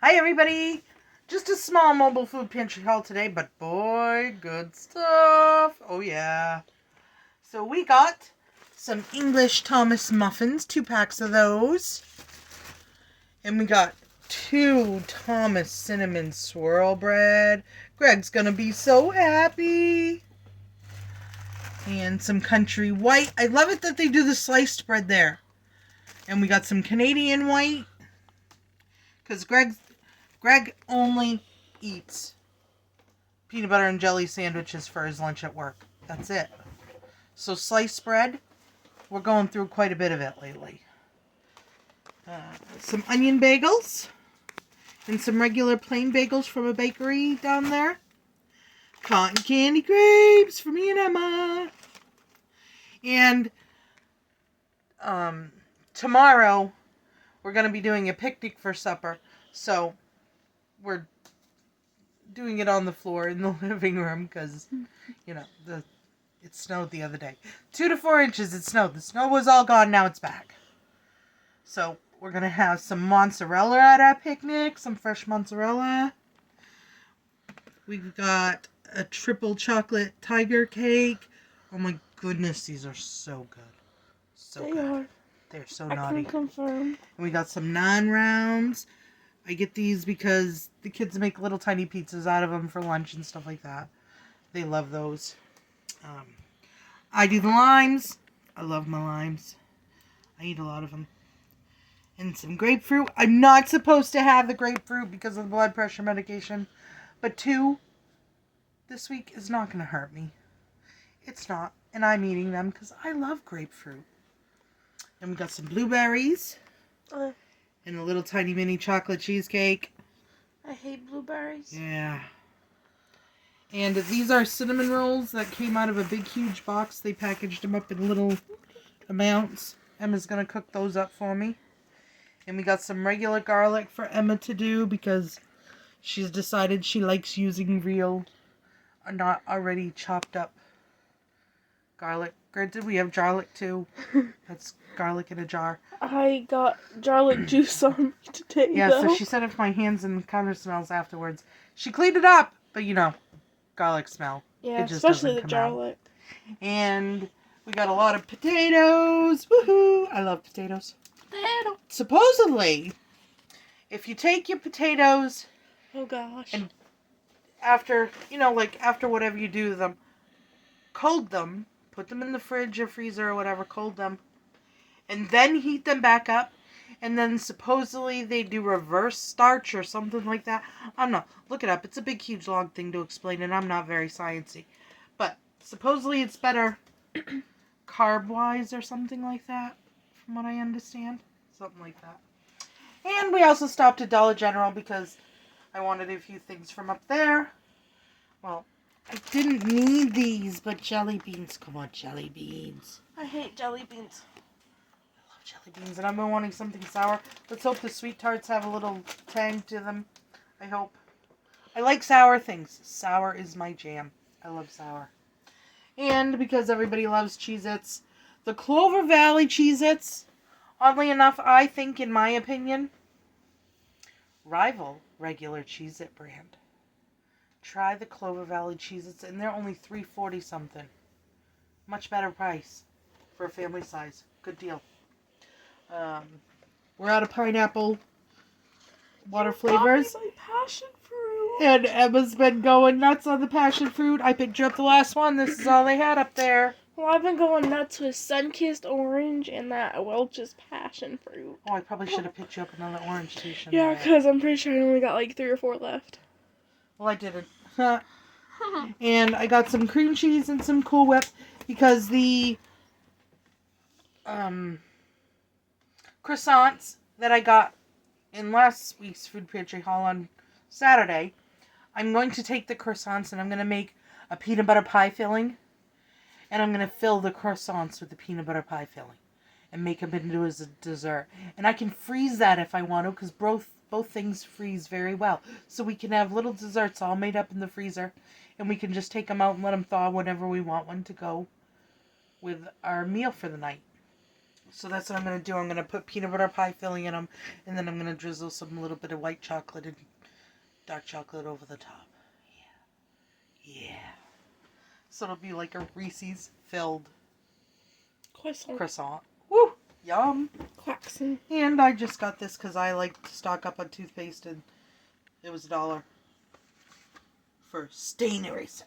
Hi everybody! Just a small mobile food pantry haul today, but boy, good stuff! Oh yeah. So we got some English Thomas muffins, 2 packs of those. And we got 2 Thomas cinnamon swirl bread. Greg's gonna be so happy. And some country white. I love it that they do the sliced bread there. And we got some Canadian white. Because Greg only eats peanut butter and jelly sandwiches for his lunch at work. That's it. So sliced bread, we're going through quite a bit of it lately. Some onion bagels and some regular plain bagels from a bakery down there. Cotton candy grapes for me and Emma. And tomorrow we're going to be doing a picnic for supper. So we're doing it on the floor in the living room because, it snowed the other day. 2 to 4 inches it snowed. The snow was all gone. Now it's back. So we're going to have some mozzarella at our picnic. Some fresh mozzarella. We've got a triple chocolate tiger cake. Oh my goodness, these are so good. So they good. Are. They're so I naughty. can confirm. And we got some non-rounds. I get these because the kids make little tiny pizzas out of them for lunch and stuff like that. They love those. I do the limes. I love my limes. I eat a lot of them. And some grapefruit. I'm not supposed to have the grapefruit because of the blood pressure medication. But 2 this week is not going to hurt me. It's not. And I'm eating them because I love grapefruit. And we got some blueberries. And a little tiny mini chocolate cheesecake. I hate blueberries. Yeah. And these are cinnamon rolls that came out of a big, huge box. They packaged them up in little amounts. Emma's going to cook those up for me. And we got some regular garlic for Emma to do because she's decided she likes using real, not already chopped up garlic. Granted, we have garlic too. That's garlic in a jar. I got garlic juice on me today, Yeah, though. so she said if my hands and counter smells afterwards. She cleaned it up, but garlic smell. Yeah, It just especially doesn't the come out. garlic. And we got a lot of potatoes. Woohoo! I love potatoes. Potato. Supposedly, if you take your potatoes Oh gosh. and after whatever you do to them, cold them, put them in the fridge or freezer or whatever, cold them, and then heat them back up, and then supposedly they do reverse starch or something like that. I'm not. Look it up. It's a big, huge, long thing to explain, and I'm not very sciencey. But supposedly it's better carb-wise or something like that, from what I understand. Something like that. And we also stopped at Dollar General because I wanted a few things from up there. Well, I didn't need these, but jelly beans. Come on, jelly beans. I hate jelly beans. I love jelly beans, and I've been wanting something sour. Let's hope the sweet tarts have a little tang to them. I hope. I like sour things. Sour is my jam. I love sour. And because everybody loves Cheez-Its, the Clover Valley Cheez-Its, oddly enough, I think, in my opinion, rival regular Cheez-It brand. Try the Clover Valley Cheez-Its, and they're only $3.40 something. Much better price for a family size. Good deal. We're out of pineapple water flavors. My passion fruit. And Emma's been going nuts on the passion fruit. I picked you up the last one. This is all they had up there. Well, I've been going nuts with Sunkissed Orange and that Welch's passion fruit. Oh, I probably should have picked you up another orange too, shouldn't Yeah, I? because I'm pretty sure I only got like 3 or 4 left. Well, I didn't. And I got some cream cheese and some Cool Whip because the croissants that I got in last week's food pantry haul on Saturday, I'm going to take the croissants and I'm going to make a peanut butter pie filling, and I'm going to fill the croissants with the peanut butter pie filling and make them into a dessert. And I can freeze that if I want to, because both things freeze very well. So we can have little desserts all made up in the freezer, and we can just take them out and let them thaw whenever we want one to go with our meal for the night. So that's what I'm going to do. I'm going to put peanut butter pie filling in them. And then I'm going to drizzle some little bit of white chocolate and dark chocolate over the top. Yeah. So it'll be like a Reese's filled croissant. Woo! Yum. Quaxon. And I just got this because I like to stock up on toothpaste, and it was $1 for stain eraser.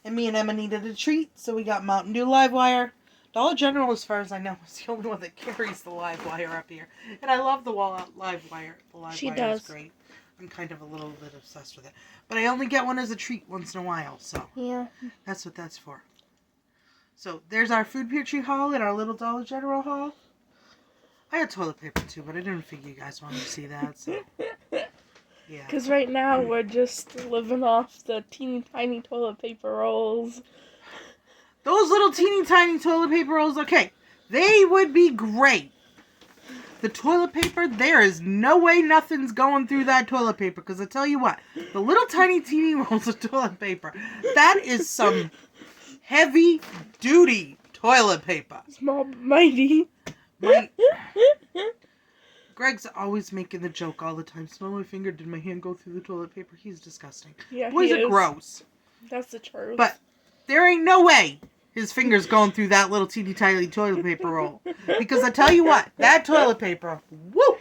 And me and Emma needed a treat, so we got Mountain Dew Live Wire. Dollar General, as far as I know, is the only one that carries the live wire up here. And I love the live wire. The live She wire does. is great. I'm kind of a little bit obsessed with it. But I only get one as a treat once in a while, so Yeah. that's what that's for. So there's our food pantry haul and our little Dollar General haul. I had toilet paper too, but I didn't figure you guys wanted to see that, so yeah. Because right now we're just living off the teeny tiny toilet paper rolls. Those little teeny tiny toilet paper rolls, okay, they would be great. The toilet paper, there is no way nothing's going through that toilet paper, because I tell you what, the little tiny teeny rolls of toilet paper, that is some heavy duty toilet paper. Small but mighty. Greg's always making the joke all the time. Smell my finger, did my hand go through the toilet paper? He's disgusting. Yeah, Boys he are is. gross. That's the truth. But there ain't no way his finger's going through that little teeny tiny toilet paper roll. Because I tell you what, that toilet paper, woo!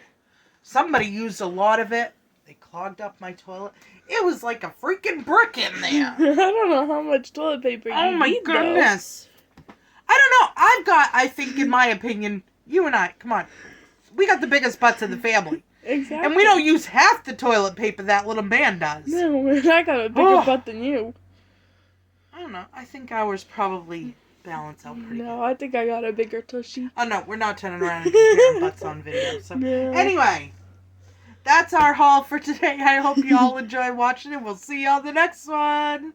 Somebody used a lot of it. They clogged up my toilet. It was like a freaking brick in there. I don't know how much toilet paper you need, Oh my goodness. I don't know. I've got, I think, in my opinion, you and I, come on. We got the biggest butts in the family. Exactly. And we don't use half the toilet paper that little man does. No, I got a bigger butt than you. I don't know. I think ours probably balance out pretty good. No, I think I got a bigger tushy. Oh, no. We're not turning around and comparing butts on video. So, No. Anyway, that's our haul for today. I hope you all enjoy watching it. We'll see you on the next one.